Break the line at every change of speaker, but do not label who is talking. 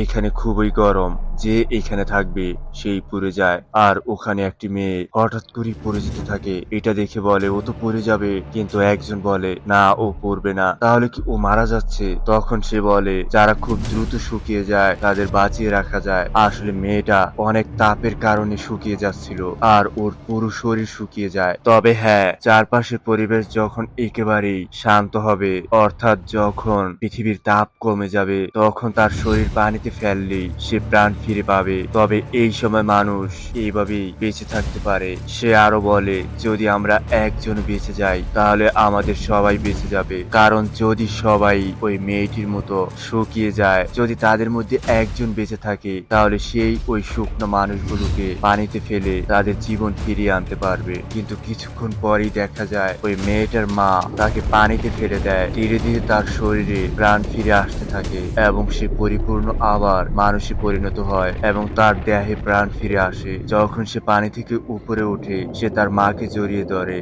এখানে খুবই গরম, যে এখানে থাকবে সেই পুড়ে যায়। আর ওখানে একটি মেয়ে হঠাৎ করে পড়ে যেতে থাকে। এটা দেখে বলে ও তো পড়ে যাবে, কিন্তু একজন বলে না, ও পড়বে না, তাহলে কি ও মারা যাচ্ছে? তখন সে বলে যারা খুব দ্রুত শুকিয়ে যায় তাদের বাঁচিয়ে রাখা যায়। আসলে মেয়েটা অনেক তাপের কারণে শুকিয়ে যাচ্ছিল আর ওর পুরো শরীর শুকিয়ে যায়। তবে হ্যাঁ, চারপাশের পরিবেশ যখন একেবারেই শান্ত হবে, অর্থাৎ যখন পৃথিবীর তাপ কমে যাবে, তখন তার শরীর পানিতে ফেললেই সে প্রাণ ফিরে পাবে। তবে এই সময় মানুষ এইভাবেই বেঁচে থাকতে পারে। সে আরো বলে যদি আমরা একজন বেঁচে যাই তাহলে আমাদের সবাই বেঁচে যাবে, কারণ যদি সবাই ওই মেয়েটির মতো শুকিয়ে যায়, যদি তাদের মধ্যে একজন বেঁচে থাকে, তাহলে সেই ওই শুকনো মানুষগুলোকে পানিতে ফেলে তাদের জীবন ফিরিয়ে আনতে পারবে। কিন্তু কিছুক্ষণ পরেই দেখা যায় ওই মেয়েটার মা তাকে পানিতে ফেলে দেয়। ধীরে ধীরে তার শরীরে প্রাণ ফিরে আসতে থাকে এবং সে পরিপূর্ণ আবার মানুষে পরিণত হয় এবং তার দেহে প্রাণ ফিরে আসে। যখন সে পানি থেকে উপরে ওঠে, সে তার মাকে জড়িয়ে ধরে।